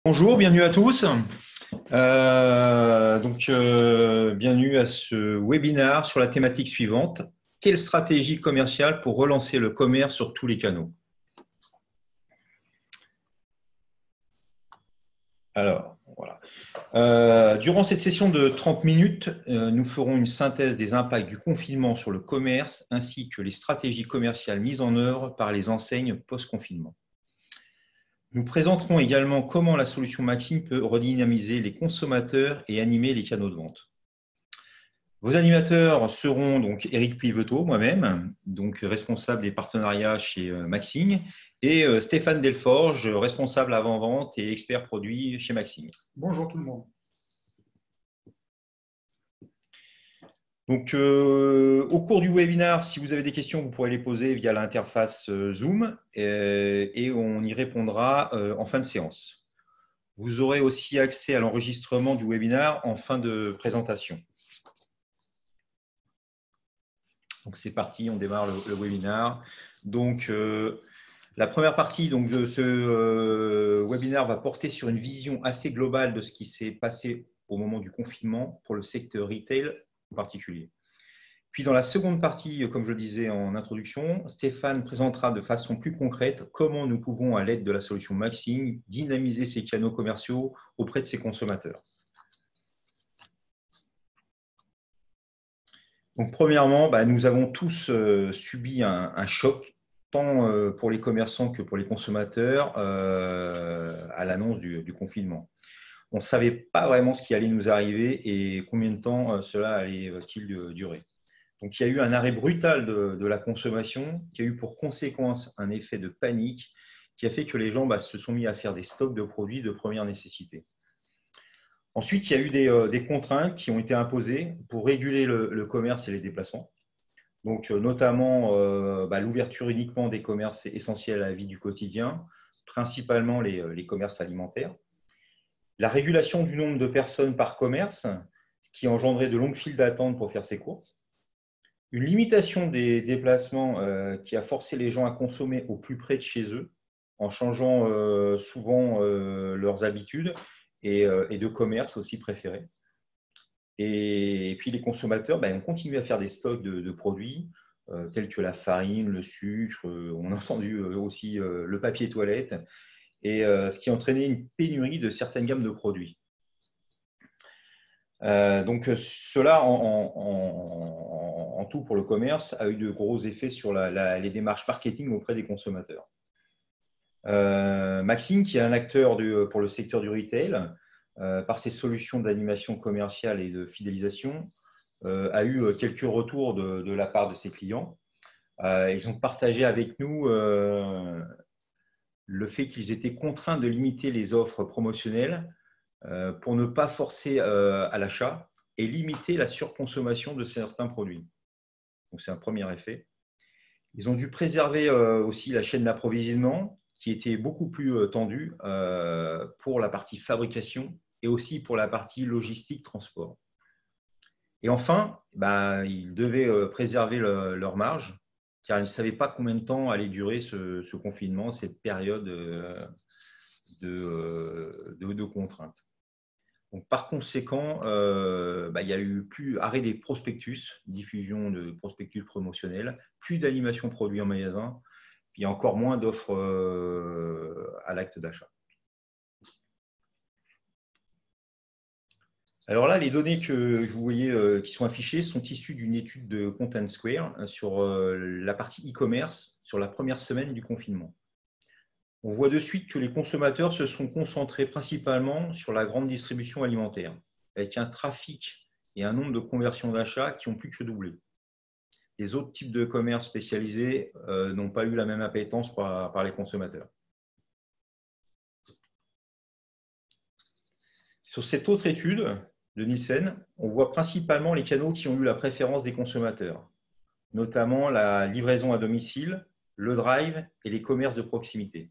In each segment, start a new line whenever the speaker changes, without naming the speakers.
Bonjour, bienvenue à tous. Bienvenue à ce webinaire sur la thématique suivante. Quelle stratégie commerciale pour relancer le commerce sur tous les canaux? Alors, voilà. Durant cette session de 30 minutes, nous ferons une synthèse des impacts du confinement sur le commerce ainsi que les stratégies commerciales mises en œuvre par les enseignes post-confinement. Nous présenterons également comment la solution Maxim peut redynamiser les consommateurs et animer les canaux de vente. Vos animateurs seront donc Éric Piveteau, moi-même, donc responsable des partenariats chez Maxim, et Stéphane Delforge, responsable avant-vente et expert produit chez Maxim.
Bonjour tout le monde.
Donc, au cours du webinaire, si vous avez des questions, vous pourrez les poser via l'interface Zoom et on y répondra en fin de séance. Vous aurez aussi accès à l'enregistrement du webinaire en fin de présentation. Donc, c'est parti, on démarre le webinaire. Donc, la première partie donc, de ce webinaire va porter sur une vision assez globale de ce qui s'est passé au moment du confinement pour le secteur retail en particulier. Puis, dans la seconde partie, comme je le disais en introduction, Stéphane présentera de façon plus concrète comment nous pouvons, à l'aide de la solution Maxim, dynamiser ces canaux commerciaux auprès de ses consommateurs. Donc, premièrement, nous avons tous subi un choc, tant pour les commerçants que pour les consommateurs, à l'annonce du confinement. On ne savait pas vraiment ce qui allait nous arriver et combien de temps cela allait-il durer. Donc, il y a eu un arrêt brutal de la consommation qui a eu pour conséquence un effet de panique qui a fait que les gens se sont mis à faire des stocks de produits de première nécessité. Ensuite, il y a eu des contraintes qui ont été imposées pour réguler le commerce et les déplacements. Donc, notamment l'ouverture uniquement des commerces essentiels à la vie du quotidien, principalement les commerces alimentaires. La régulation du nombre de personnes par commerce, ce qui a engendré de longues files d'attente pour faire ses courses. Une limitation des déplacements qui a forcé les gens à consommer au plus près de chez eux, en changeant souvent leurs habitudes et de commerce aussi préférés. Et puis les consommateurs ont continué à faire des stocks de produits tels que la farine, le sucre, on a entendu aussi le papier toilette, et ce qui a entraîné une pénurie de certaines gammes de produits. Donc cela, en tout pour le commerce, a eu de gros effets sur les démarches marketing auprès des consommateurs. Maxim, qui est un acteur pour le secteur du retail, par ses solutions d'animation commerciale et de fidélisation, a eu quelques retours de la part de ses clients. Ils ont partagé avec nous le fait qu'ils étaient contraints de limiter les offres promotionnelles pour ne pas forcer à l'achat et limiter la surconsommation de certains produits. Donc, c'est un premier effet. Ils ont dû préserver aussi la chaîne d'approvisionnement qui était beaucoup plus tendue pour la partie fabrication et aussi pour la partie logistique transport. Et enfin, ils devaient préserver leur marge car ils ne savaient pas combien de temps allait durer ce confinement, cette période de contraintes. Donc, par conséquent, il y a eu plus arrêt des prospectus, diffusion de prospectus promotionnels, plus d'animation produit en magasin, puis encore moins d'offres à l'acte d'achat. Alors là, les données que vous voyez qui sont affichées sont issues d'une étude de Content Square sur la partie e-commerce sur la première semaine du confinement. On voit de suite que les consommateurs se sont concentrés principalement sur la grande distribution alimentaire, avec un trafic et un nombre de conversions d'achat qui ont plus que doublé. Les autres types de commerces spécialisés n'ont pas eu la même appétence par les consommateurs. Sur cette autre étude de Nielsen, on voit principalement les canaux qui ont eu la préférence des consommateurs, notamment la livraison à domicile, le drive et les commerces de proximité.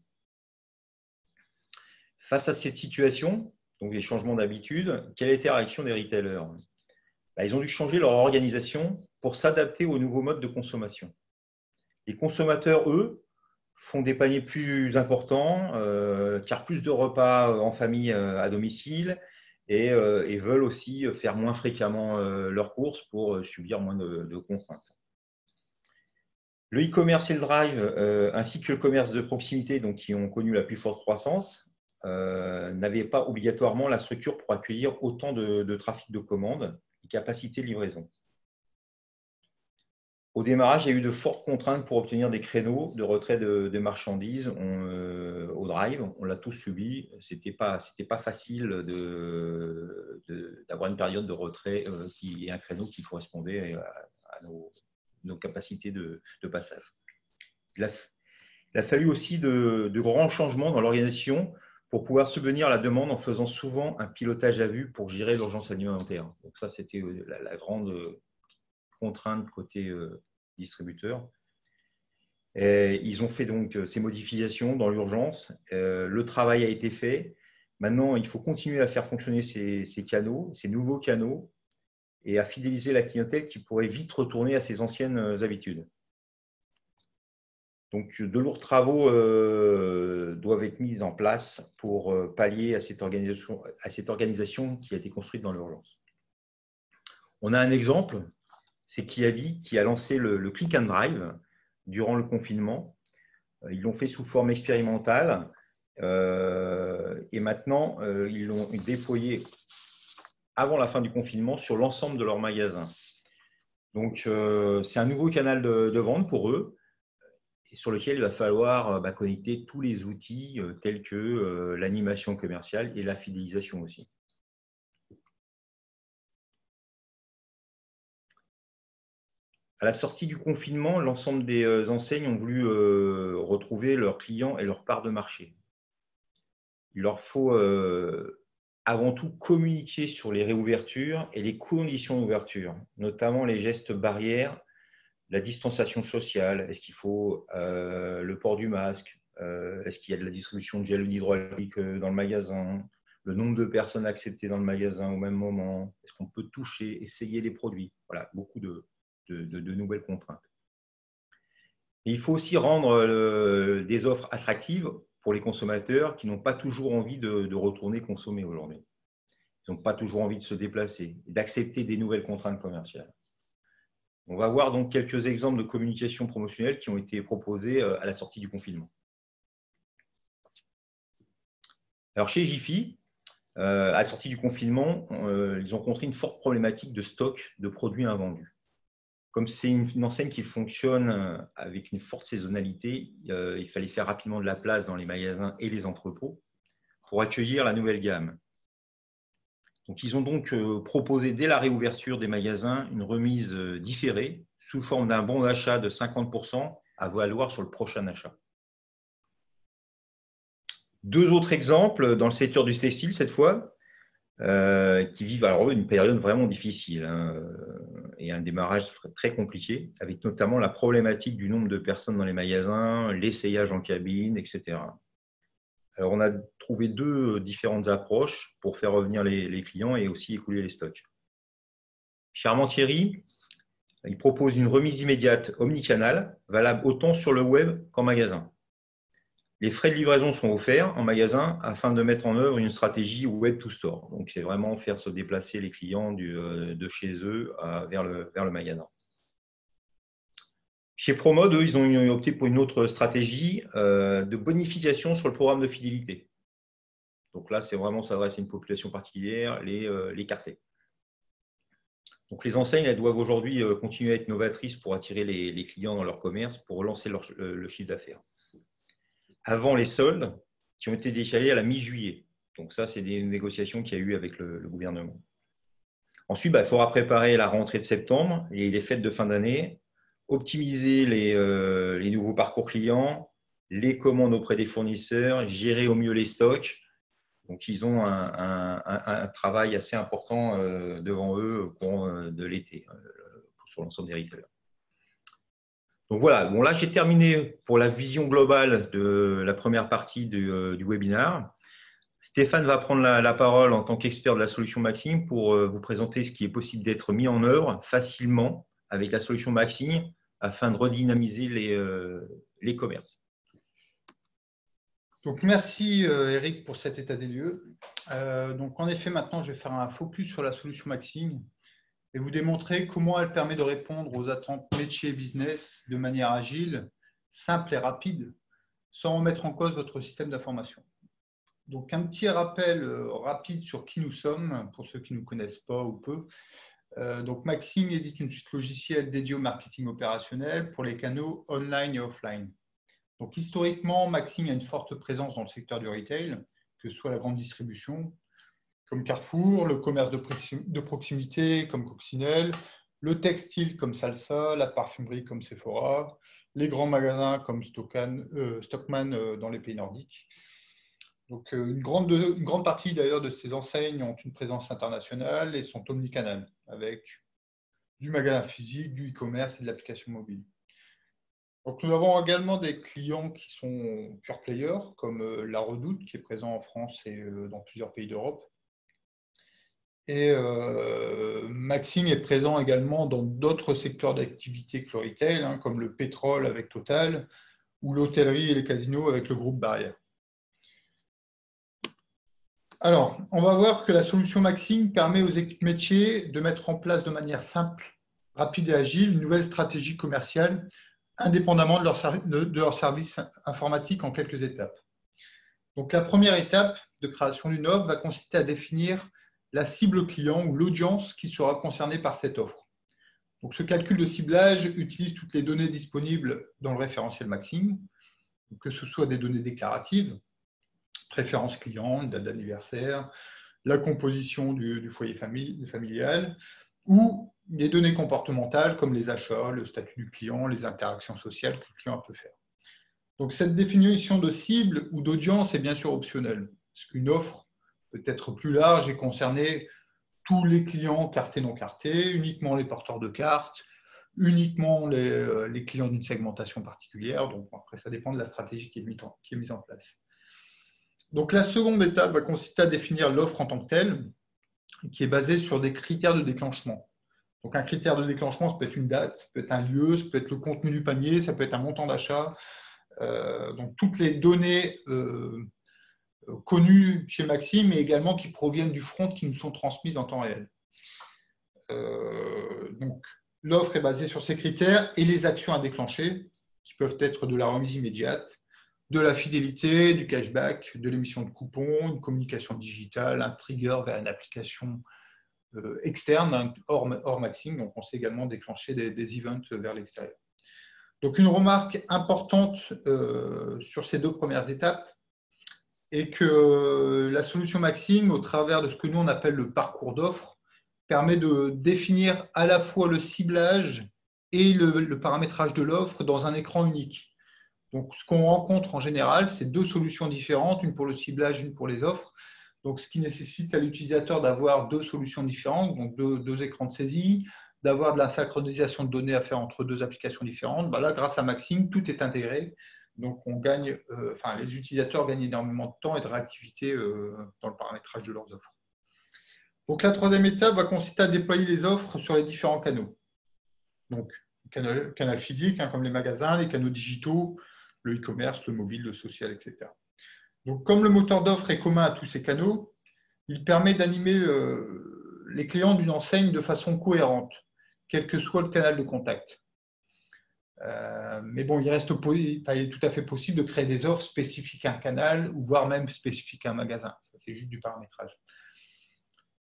Face à cette situation, donc les changements d'habitude, quelle a été la réaction des retailers? Ils ont dû changer leur organisation pour s'adapter aux nouveaux modes de consommation. Les consommateurs, eux, font des paniers plus importants, car plus de repas en famille à domicile et veulent aussi faire moins fréquemment leurs courses pour subir moins de contraintes. Le e-commerce et le drive, ainsi que le commerce de proximité, donc, qui ont connu la plus forte croissance, n'avaient pas obligatoirement la structure pour accueillir autant de trafic de commandes et capacité de livraison. Au démarrage, il y a eu de fortes contraintes pour obtenir des créneaux de retrait de marchandises au drive. On l'a tous subi. Ce n'était pas facile d'avoir une période de retrait et un créneau qui correspondait à nos capacités de passage. Il a fallu aussi de grands changements dans l'organisation pour pouvoir subvenir à la demande en faisant souvent un pilotage à vue pour gérer l'urgence alimentaire. Donc ça, c'était la grande contrainte côté distributeur. Et ils ont fait donc ces modifications dans l'urgence. Le travail a été fait. Maintenant, il faut continuer à faire fonctionner ces canaux, ces nouveaux canaux, et à fidéliser la clientèle qui pourrait vite retourner à ses anciennes habitudes. Donc, de lourds travaux doivent être mis en place pour pallier à cette organisation qui a été construite dans l'urgence. On a un exemple, c'est Kiabi qui a lancé le Click and Drive durant le confinement. Ils l'ont fait sous forme expérimentale et maintenant, ils l'ont déployé avant la fin du confinement sur l'ensemble de leurs magasins. Donc, c'est un nouveau canal de vente pour eux et sur lequel il va falloir connecter tous les outils tels que l'animation commerciale et la fidélisation aussi. À la sortie du confinement, l'ensemble des enseignes ont voulu retrouver leurs clients et leur part de marché. Il leur faut avant tout communiquer sur les réouvertures et les conditions d'ouverture, notamment les gestes barrières, la distanciation sociale. Est-ce qu'il faut le port du masque? Est-ce qu'il y a de la distribution de gel hydroalcoolique dans le magasin? Le nombre de personnes acceptées dans le magasin au même moment? Est-ce qu'on peut toucher, essayer les produits? Voilà, beaucoup de nouvelles contraintes. Et il faut aussi rendre des offres attractives pour les consommateurs qui n'ont pas toujours envie de retourner consommer aujourd'hui. Ils n'ont pas toujours envie de se déplacer et d'accepter des nouvelles contraintes commerciales. On va voir donc quelques exemples de communication promotionnelle qui ont été proposés à la sortie du confinement. Alors chez Jiffy, à la sortie du confinement, ils ont rencontré une forte problématique de stock de produits invendus. Comme c'est une enseigne qui fonctionne avec une forte saisonnalité, il fallait faire rapidement de la place dans les magasins et les entrepôts pour accueillir la nouvelle gamme. Donc, ils ont donc proposé dès la réouverture des magasins une remise différée sous forme d'un bon d'achat de 50% à valoir sur le prochain achat. Deux autres exemples dans le secteur du textile cette fois, qui vivent alors une période vraiment difficile et un démarrage très compliqué, avec notamment la problématique du nombre de personnes dans les magasins, l'essayage en cabine, etc. Alors, on a trouvé deux différentes approches pour faire revenir les clients et aussi écouler les stocks. Chez Armentieri, il propose une remise immédiate omnicanal, valable autant sur le web qu'en magasin. Les frais de livraison sont offerts en magasin afin de mettre en œuvre une stratégie web to store. Donc, c'est vraiment faire se déplacer les clients de chez eux vers le magasin. Chez Promode, eux, ils ont opté pour une autre stratégie de bonification sur le programme de fidélité. Donc là, c'est vraiment s'adresse à une population particulière, les quartiers. Donc les enseignes, elles doivent aujourd'hui continuer à être novatrices pour attirer les clients dans leur commerce, pour relancer le chiffre d'affaires. Avant les soldes, qui ont été décalés à la mi-juillet. Donc ça, c'est des négociations qu'il y a eu avec le gouvernement. Ensuite, il faudra préparer la rentrée de septembre et les fêtes de fin d'année, optimiser les nouveaux parcours clients, les commandes auprès des fournisseurs, gérer au mieux les stocks. Donc, ils ont un travail assez important devant eux au cours de l'été sur l'ensemble des retailers. Donc voilà, bon, là j'ai terminé pour la vision globale de la première partie du webinaire. Stéphane va prendre la parole en tant qu'expert de la solution Maxime pour vous présenter ce qui est possible d'être mis en œuvre facilement avec la solution Maxime afin de redynamiser les commerces.
Donc, merci Eric pour cet état des lieux. Donc, en effet, maintenant, je vais faire un focus sur la solution Maxing et vous démontrer comment elle permet de répondre aux attentes métiers et business de manière agile, simple et rapide, sans remettre en cause votre système d'information. Donc, un petit rappel rapide sur qui nous sommes, pour ceux qui ne nous connaissent pas ou peu. Donc, Maxing édite une suite logicielle dédiée au marketing opérationnel pour les canaux online et offline. Donc, historiquement, Maxing a une forte présence dans le secteur du retail, que ce soit la grande distribution, comme Carrefour, le commerce de proximité, comme Coccinelle, le textile, comme Salsa, la parfumerie, comme Sephora, les grands magasins, comme Stockmann dans les pays nordiques. Donc, une grande partie d'ailleurs de ces enseignes ont une présence internationale et sont omnicanales, avec du magasin physique, du e-commerce et de l'application mobile. Donc, nous avons également des clients qui sont pure players, comme La Redoute, qui est présent en France et dans plusieurs pays d'Europe. Et Maxing est présent également dans d'autres secteurs d'activité que le retail, hein, comme le pétrole avec Total, ou l'hôtellerie et les casinos avec le groupe Barrière. Alors, on va voir que la solution Maxing permet aux équipes métiers de mettre en place de manière simple, rapide et agile une nouvelle stratégie commerciale indépendamment de leur service informatique en quelques étapes. Donc, la première étape de création d'une offre va consister à définir la cible client ou l'audience qui sera concernée par cette offre. Donc, ce calcul de ciblage utilise toutes les données disponibles dans le référentiel Maxing, que ce soit des données déclaratives, préférences clients, date d'anniversaire, la composition du foyer familial, ou des données comportementales comme les achats, le statut du client, les interactions sociales que le client peut faire. Donc, cette définition de cible ou d'audience est bien sûr optionnelle, parce qu'une offre peut être plus large et concerner tous les clients cartés non cartés, uniquement les porteurs de cartes, uniquement les clients d'une segmentation particulière. Donc, après, ça dépend de la stratégie qui est mise en place. Donc, la seconde étape va consister à définir l'offre en tant que telle, qui est basée sur des critères de déclenchement. Donc, un critère de déclenchement, ça peut être une date, ça peut être un lieu, ça peut être le contenu du panier, ça peut être un montant d'achat. Donc, toutes les données connues chez Maxim, mais également qui proviennent du front, qui nous sont transmises en temps réel. Donc, l'offre est basée sur ces critères et les actions à déclencher, qui peuvent être de la remise immédiate, de la fidélité, du cashback, de l'émission de coupons, une communication digitale, un trigger vers une application externe, hors Maxing. Donc, on sait également déclencher des events vers l'extérieur. Donc, une remarque importante sur ces deux premières étapes est que la solution Maxing, au travers de ce que nous on appelle le parcours d'offre, permet de définir à la fois le ciblage et le paramétrage de l'offre dans un écran unique. Donc, ce qu'on rencontre en général, c'est deux solutions différentes, une pour le ciblage, une pour les offres. Donc, ce qui nécessite à l'utilisateur d'avoir deux solutions différentes, donc deux écrans de saisie, d'avoir de la synchronisation de données à faire entre deux applications différentes. Ben là, grâce à Maxing, tout est intégré. Donc, les utilisateurs gagnent énormément de temps et de réactivité dans le paramétrage de leurs offres. Donc, la troisième étape va consister à déployer les offres sur les différents canaux. Donc, canal physique, hein, comme les magasins, les canaux digitaux, le e-commerce, le mobile, le social, etc. Donc, comme le moteur d'offre est commun à tous ces canaux, il permet d'animer les clients d'une enseigne de façon cohérente, quel que soit le canal de contact. Mais bon, il est tout à fait possible de créer des offres spécifiques à un canal, ou voire même spécifiques à un magasin. Ça, c'est juste du paramétrage.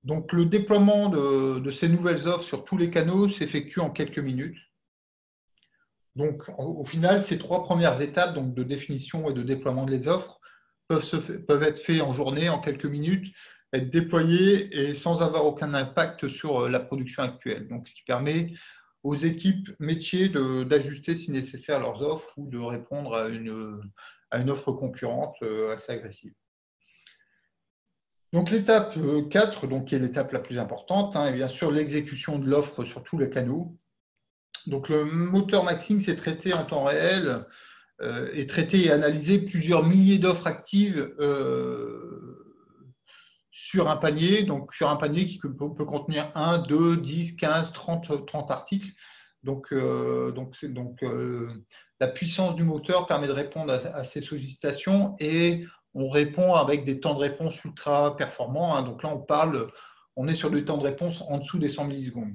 Donc, le déploiement de ces nouvelles offres sur tous les canaux s'effectue en quelques minutes. Donc, au final, ces trois premières étapes donc de définition et de déploiement des offres peuvent être faites en journée, en quelques minutes, être déployées et sans avoir aucun impact sur la production actuelle. Donc, ce qui permet aux équipes métiers d'ajuster si nécessaire leurs offres ou de répondre à une offre concurrente assez agressive. Donc, l'étape 4, donc, qui est l'étape la plus importante, est bien sûr l'exécution de l'offre sur tous les canaux. Donc, le moteur Maxing s'est traité en temps réel et traité et analysé plusieurs milliers d'offres actives sur un panier. Donc, sur un panier qui peut contenir 1, 2, 10, 15, 30 articles. La puissance du moteur permet de répondre à ces sollicitations et on répond avec des temps de réponse ultra performants. Donc là, on est sur des temps de réponse en dessous des 100 millisecondes.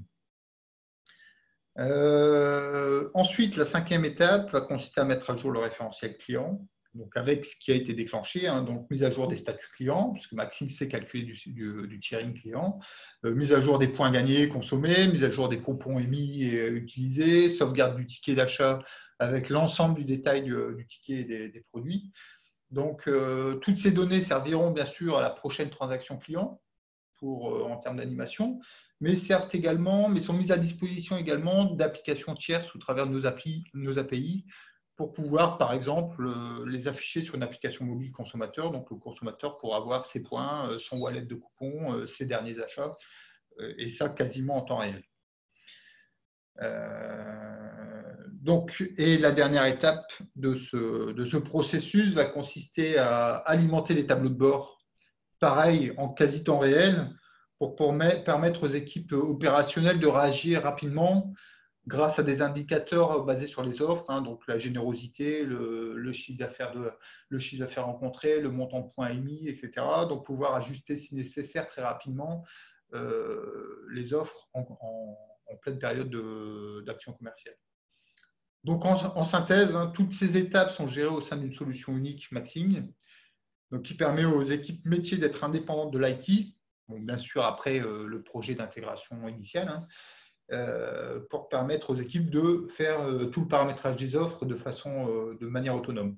Ensuite, la 5e étape va consister à mettre à jour le référentiel client, donc avec ce qui a été déclenché, donc mise à jour des statuts clients, puisque Maxing sait calculer du tiering client, mise à jour des points gagnés, consommés, mise à jour des coupons émis et utilisés, sauvegarde du ticket d'achat avec l'ensemble du détail du ticket et des produits. Donc, toutes ces données serviront bien sûr à la prochaine transaction client en termes d'animation, mais sont mises à disposition également d'applications tierces au travers de nos API pour pouvoir, par exemple, les afficher sur une application mobile consommateur. Donc, le consommateur pourra voir ses points, son wallet de coupons, ses derniers achats, et ça quasiment en temps réel. Et la dernière étape de ce processus va consister à alimenter les tableaux de bord, pareil, en quasi temps réel, pour permettre aux équipes opérationnelles de réagir rapidement grâce à des indicateurs basés sur les offres, donc la générosité, le chiffre d'affaires rencontré, le montant de points émis, etc. Donc pouvoir ajuster si nécessaire très rapidement les offres en pleine période d'action commerciale. Donc en synthèse, toutes ces étapes sont gérées au sein d'une solution unique Maxing, donc qui permet aux équipes métiers d'être indépendantes de l'IT, bien sûr après le projet d'intégration initial, pour permettre aux équipes de faire tout le paramétrage des offres de manière autonome.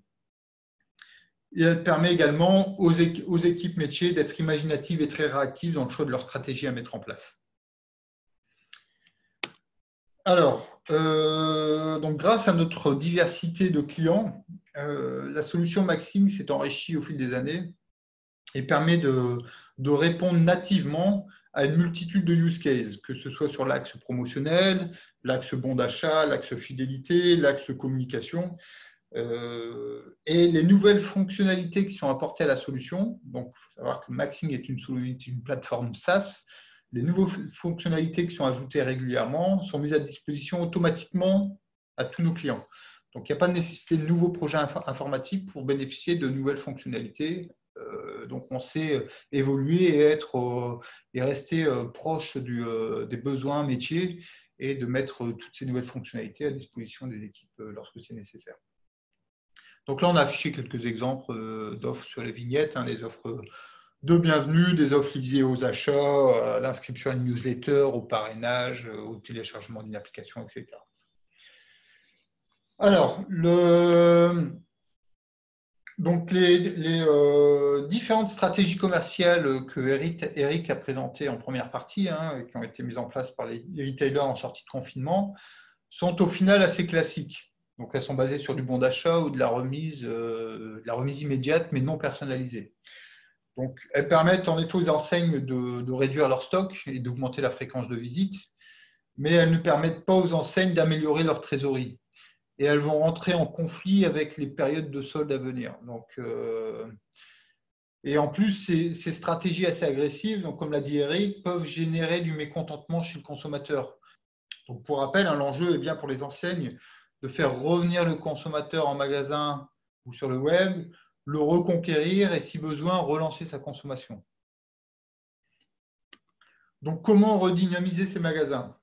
Et elle permet également aux équipes métiers d'être imaginatives et très réactives dans le choix de leur stratégie à mettre en place. Alors, donc grâce à notre diversité de clients, la solution Maxing s'est enrichie au fil des années et permet de répondre nativement à une multitude de use cases, que ce soit sur l'axe promotionnel, l'axe bon d'achat, l'axe fidélité, l'axe communication. Et les nouvelles fonctionnalités qui sont apportées à la solution, donc il faut savoir que Maxing est une plateforme SaaS, les nouvelles fonctionnalités qui sont ajoutées régulièrement sont mises à disposition automatiquement à tous nos clients. Donc il n'y a pas de nécessité de nouveaux projets informatiques pour bénéficier de nouvelles fonctionnalités. Donc on sait évoluer et rester proche des besoins métiers et de mettre toutes ces nouvelles fonctionnalités à disposition des équipes lorsque c'est nécessaire. Donc là, on a affiché quelques exemples d'offres sur les vignettes, des offres de bienvenue, des offres liées aux achats, à l'inscription à une newsletter, au parrainage, au téléchargement d'une application, etc. Alors, donc les différentes stratégies commerciales que Eric a présentées en première partie, et qui ont été mises en place par les retailers en sortie de confinement, sont au final assez classiques. Donc, elles sont basées sur du bon d'achat ou de la remise immédiate, mais non personnalisée. Donc, elles permettent en effet aux enseignes de réduire leur stock et d'augmenter la fréquence de visite, mais elles ne permettent pas aux enseignes d'améliorer leur trésorerie. Et elles vont rentrer en conflit avec les périodes de soldes à venir. Et en plus, ces stratégies assez agressives, donc comme l'a dit Eric, peuvent générer du mécontentement chez le consommateur. Donc, pour rappel, l'enjeu est bien pour les enseignes de faire revenir le consommateur en magasin ou sur le web, le reconquérir et, si besoin, relancer sa consommation. Donc, comment redynamiser ces magasins ?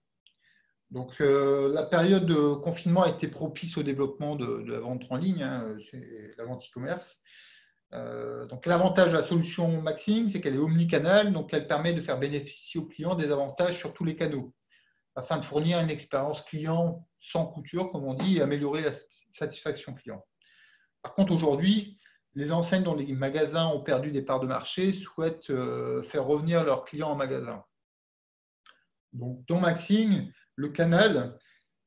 Donc, la période de confinement a été propice au développement de la vente en ligne, la vente e-commerce. Donc, l'avantage de la solution Maxing, c'est qu'elle est omnicanal, donc elle permet de faire bénéficier aux clients des avantages sur tous les canaux, afin de fournir une expérience client sans couture, comme on dit, et améliorer la satisfaction client. Par contre, aujourd'hui, les enseignes dont les magasins ont perdu des parts de marché souhaitent faire revenir leurs clients en magasin. Donc, dans Maxing, le canal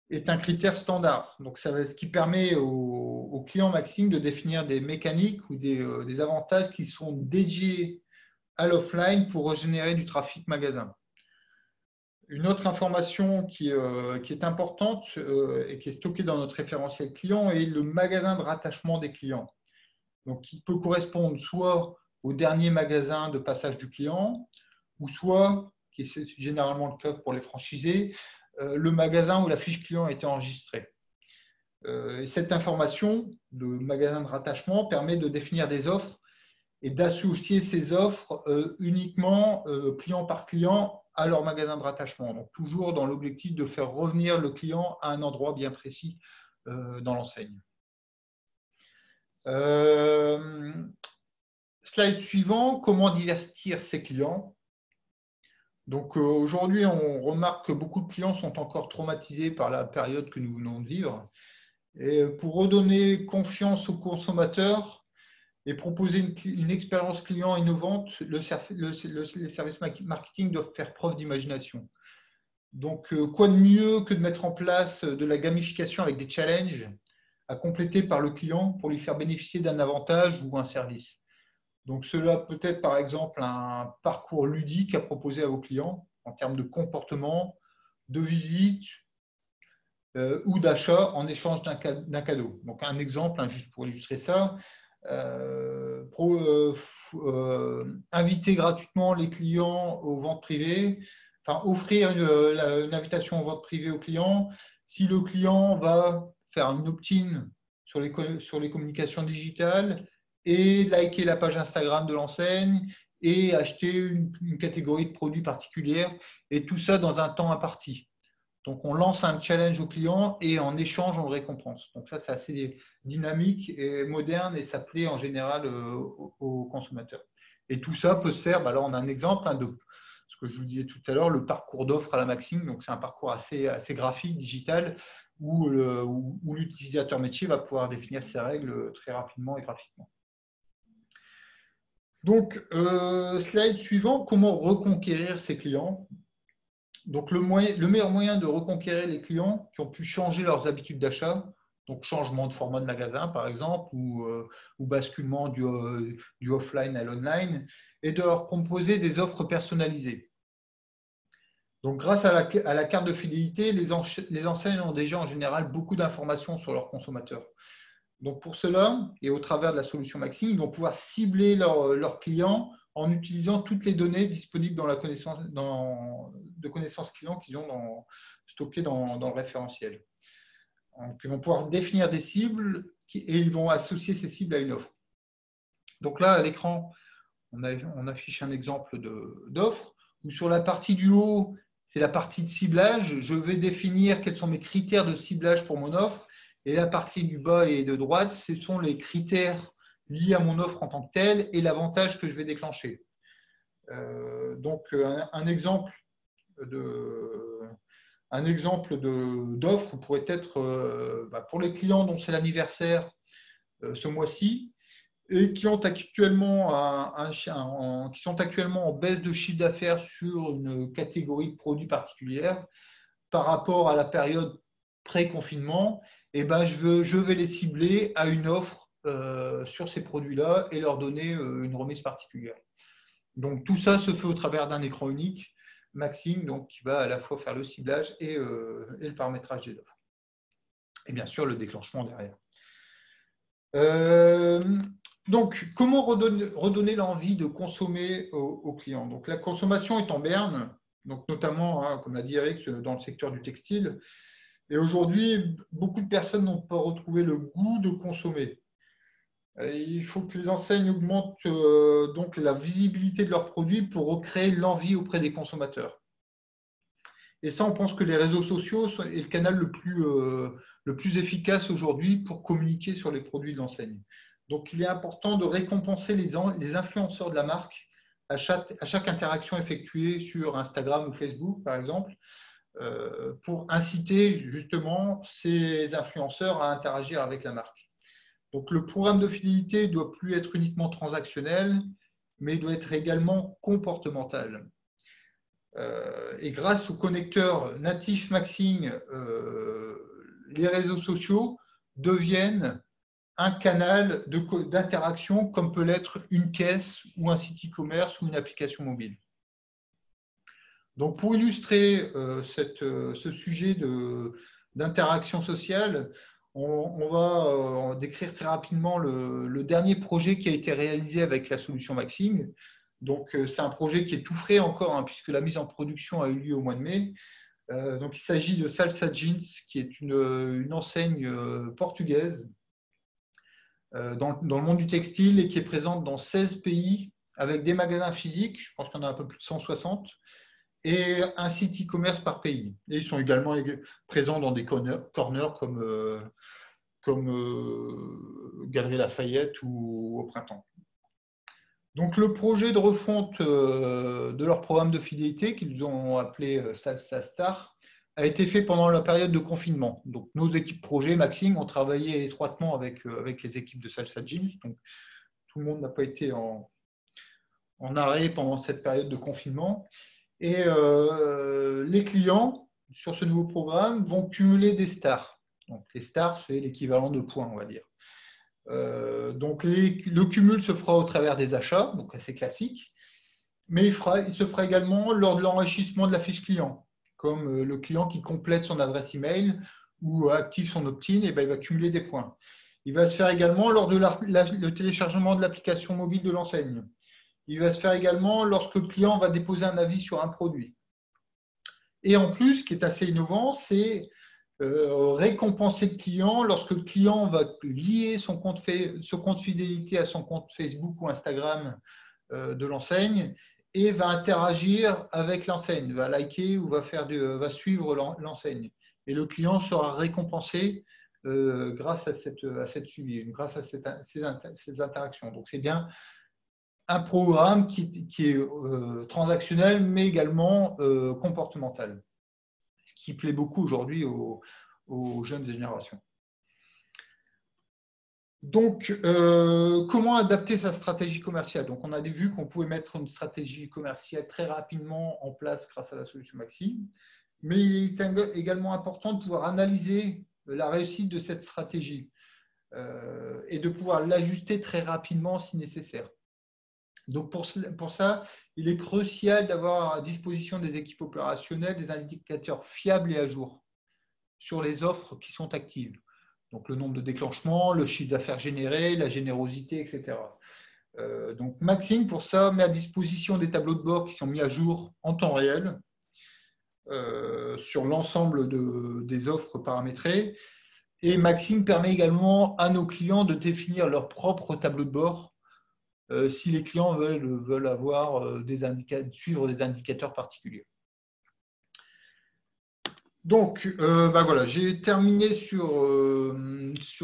est un critère standard. Donc, ce qui permet aux clients Maxing de définir des mécaniques ou des avantages qui sont dédiés à l'offline pour régénérer du trafic magasin. Une autre information qui est importante et qui est stockée dans notre référentiel client est le magasin de rattachement des clients. Donc, qui peut correspondre soit au dernier magasin de passage du client, ou soit, qui est généralement le cas pour les franchisés, le magasin où la fiche client a été enregistrée. Et cette information de magasin de rattachement permet de définir des offres et d'associer ces offres uniquement client par client à leur magasin de rattachement. Donc, toujours dans l'objectif de faire revenir le client à un endroit bien précis dans l'enseigne. Slide suivant, comment divertir ses clients. Donc aujourd'hui, on remarque que beaucoup de clients sont encore traumatisés par la période que nous venons de vivre. Et pour redonner confiance aux consommateurs et proposer une expérience client innovante, les services marketing doivent faire preuve d'imagination. Donc, quoi de mieux que de mettre en place de la gamification avec des challenges à compléter par le client pour lui faire bénéficier d'un avantage ou un service. Donc, cela peut être par exemple un parcours ludique à proposer à vos clients en termes de comportement, de visite ou d'achat en échange d'un cadeau. Donc, un exemple, juste pour illustrer ça, inviter gratuitement les clients aux ventes privées, enfin offrir une invitation aux ventes privées aux clients. Si le client va faire un opt-in sur les communications digitales et liker la page Instagram de l'enseigne et acheter une catégorie de produits particulière, et tout ça dans un temps imparti. Donc, on lance un challenge au client et en échange, on le récompense. Donc, ça, c'est assez dynamique et moderne et ça plaît en général aux consommateurs. Et tout ça peut se faire, là, on a un exemple de ce que je vous disais tout à l'heure, le parcours d'offres à la Maxing. Donc, c'est un parcours assez graphique, digital, où l'utilisateur métier va pouvoir définir ses règles très rapidement et graphiquement. Donc, slide suivant, comment reconquérir ses clients? Donc, le meilleur moyen de reconquérir les clients qui ont pu changer leurs habitudes d'achat, donc changement de format de magasin par exemple, ou basculement du offline à l'online, est de leur proposer des offres personnalisées. Donc, grâce à la carte de fidélité, les enseignes ont déjà en général beaucoup d'informations sur leurs consommateurs. Donc, pour cela, et au travers de la solution Maxing, ils vont pouvoir cibler leurs clients en utilisant toutes les données disponibles dans la connaissance client qu'ils ont stockées dans le référentiel. Donc, ils vont pouvoir définir des cibles et ils vont associer ces cibles à une offre. Donc là, à l'écran, on affiche un exemple d'offre où sur la partie du haut, c'est la partie de ciblage. Je vais définir quels sont mes critères de ciblage pour mon offre. Et la partie du bas et de droite, ce sont les critères liés à mon offre en tant que telle et l'avantage que je vais déclencher. Donc, un exemple d'offre pourrait être pour les clients dont c'est l'anniversaire ce mois-ci et qui sont actuellement en baisse de chiffre d'affaires sur une catégorie de produits particulière par rapport à la période pré-confinement, je vais les cibler à une offre sur ces produits-là et leur donner une remise particulière. Donc, tout ça se fait au travers d'un écran unique, Maxing, donc, qui va à la fois faire le ciblage et le paramétrage des offres. Et bien sûr, le déclenchement derrière. Donc, comment redonner l'envie de consommer aux clients? Donc, la consommation est en berne, donc notamment, comme l'a dit Eric, dans le secteur du textile. Et aujourd'hui, beaucoup de personnes n'ont pas retrouvé le goût de consommer. Il faut que les enseignes augmentent donc la visibilité de leurs produits pour recréer l'envie auprès des consommateurs. Et ça, on pense que les réseaux sociaux sont le canal le plus efficace aujourd'hui pour communiquer sur les produits de l'enseigne. Donc, il est important de récompenser les influenceurs de la marque à chaque interaction effectuée sur Instagram ou Facebook, par exemple, pour inciter justement ces influenceurs à interagir avec la marque. Donc, le programme de fidélité ne doit plus être uniquement transactionnel, mais doit être également comportemental. Et grâce au connecteur natif Maxing, les réseaux sociaux deviennent un canal d'interaction comme peut l'être une caisse ou un site e-commerce ou une application mobile. Donc, pour illustrer ce sujet d'interaction sociale, on va décrire très rapidement le dernier projet qui a été réalisé avec la solution Maxing. Donc, c'est un projet qui est tout frais encore, puisque la mise en production a eu lieu au mois de mai. Donc, il s'agit de Salsa Jeans, qui est une enseigne portugaise dans le monde du textile et qui est présente dans 16 pays avec des magasins physiques, je pense qu'il y en a un peu plus de 160, et un site e-commerce par pays. Et ils sont également présents dans des corners comme Galerie Lafayette ou au Printemps. Donc, le projet de refonte de leur programme de fidélité, qu'ils ont appelé Salsa Star, a été fait pendant la période de confinement. Donc, nos équipes projet, Maxing, ont travaillé étroitement avec les équipes de Salsa Jeans. Donc, tout le monde n'a pas été en arrêt pendant cette période de confinement. Et les clients, sur ce nouveau programme, vont cumuler des stars. Donc, les stars, c'est l'équivalent de points, on va dire. Donc, le cumul se fera au travers des achats, donc assez classique, mais il se fera également lors de l'enrichissement de la fiche client, comme le client qui complète son adresse email ou active son opt-in, et ben, il va cumuler des points. Il va se faire également lors de le téléchargement de l'application mobile de l'enseigne. Il va se faire également lorsque le client va déposer un avis sur un produit. Et en plus, ce qui est assez innovant, c'est récompenser le client lorsque le client va lier son compte fidélité à son compte Facebook ou Instagram de l'enseigne et va interagir avec l'enseigne, va liker ou va suivre l'enseigne. Et le client sera récompensé grâce à cette suivi, grâce à ces interactions. Donc, c'est bien un programme qui est transactionnel, mais également comportemental, ce qui plaît beaucoup aujourd'hui aux jeunes générations. Donc, comment adapter sa stratégie commerciale? Donc, on a vu qu'on pouvait mettre une stratégie commerciale très rapidement en place grâce à la solution Maxi, mais il est également important de pouvoir analyser la réussite de cette stratégie et de pouvoir l'ajuster très rapidement si nécessaire. Donc, pour ça, il est crucial d'avoir à disposition des équipes opérationnelles des indicateurs fiables et à jour sur les offres qui sont actives. Donc, le nombre de déclenchements, le chiffre d'affaires généré, la générosité, etc. Donc, Maxing, pour ça, met à disposition des tableaux de bord qui sont mis à jour en temps réel sur l'ensemble des offres paramétrées. Et Maxing permet également à nos clients de définir leur propre tableau de bord si les clients veulent avoir suivre des indicateurs particuliers. Donc, voilà, j'ai terminé sur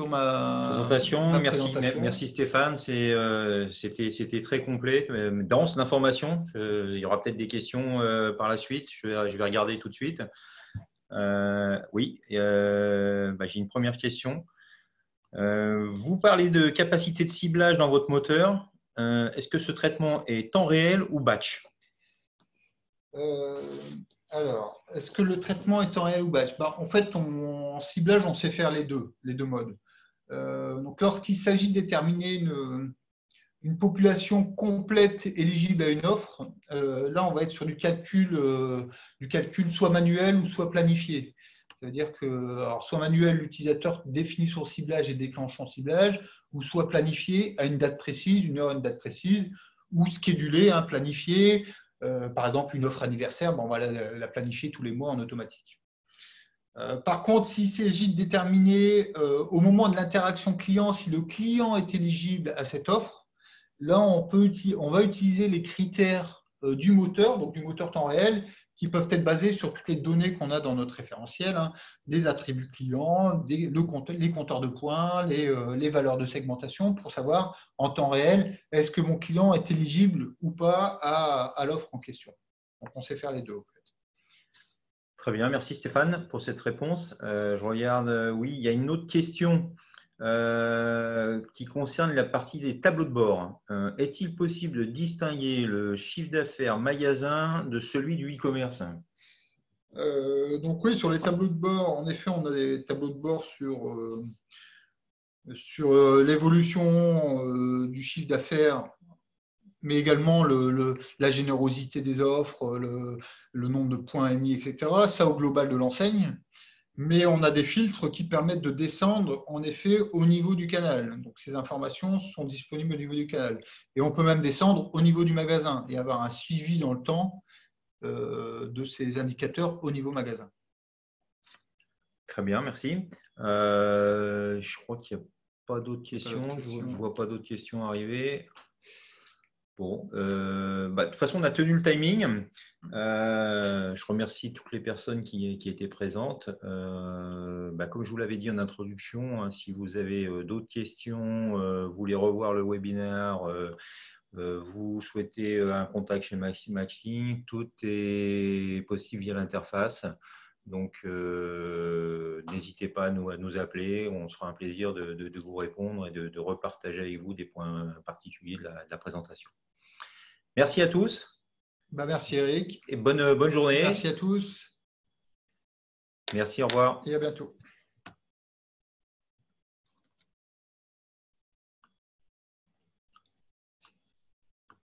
ma
présentation.
présentation.
Merci Stéphane, c'était très complet, dense d'informations. Il y aura peut-être des questions par la suite, je vais regarder tout de suite. Oui, j'ai une première question. Vous parlez de capacité de ciblage dans votre moteur. Est-ce que ce traitement est temps réel ou batch?
Alors, est-ce que le traitement est temps réel ou batch? En fait, en ciblage, on sait faire les deux modes. Donc, lorsqu'il s'agit de déterminer une population complète éligible à une offre, là, on va être sur du calcul soit manuel ou soit planifié. Ça veut dire que, soit manuel, l'utilisateur définit son ciblage et déclenche son ciblage, ou soit planifié à une date précise, une heure, une date précise, ou schedulé, planifié. Par exemple, une offre anniversaire, on va la planifier tous les mois en automatique. Par contre, s'il s'agit de déterminer au moment de l'interaction client si le client est éligible à cette offre, là, on va utiliser les critères du moteur, donc du moteur temps réel, qui peuvent être basés sur toutes les données qu'on a dans notre référentiel, des attributs clients, les compteurs de points, les valeurs de segmentation, pour savoir en temps réel, est-ce que mon client est éligible ou pas à l'offre en question. Donc, on sait faire les deux. En fait.
Très bien, merci Stéphane pour cette réponse. Je regarde, oui, il y a une autre question qui concerne la partie des tableaux de bord. Est-il possible de distinguer le chiffre d'affaires magasin de celui du e-commerce?
Donc oui, sur les tableaux de bord, en effet, on a des tableaux de bord sur l'évolution du chiffre d'affaires, mais également la générosité des offres, le nombre de points émis, etc. Ça au global de l'enseigne. Mais on a des filtres qui permettent de descendre, en effet, au niveau du canal. Donc, ces informations sont disponibles au niveau du canal. Et on peut même descendre au niveau du magasin et avoir un suivi dans le temps de ces indicateurs au niveau magasin.
Très bien, merci. Je crois qu'il n'y a pas d'autres questions. Je ne vois pas d'autres questions arriver. Bon, de toute façon, on a tenu le timing. Je remercie toutes les personnes qui étaient présentes. Comme je vous l'avais dit en introduction, hein, si vous avez d'autres questions, vous voulez revoir le webinaire, vous souhaitez un contact chez Maxime, tout est possible via l'interface. Donc, n'hésitez pas à nous appeler. On se fera un plaisir de vous répondre et de repartager avec vous des points particuliers de la présentation. Merci à tous.
Merci Eric.
Et bonne journée.
Merci à tous.
Merci, au revoir.
Et à bientôt.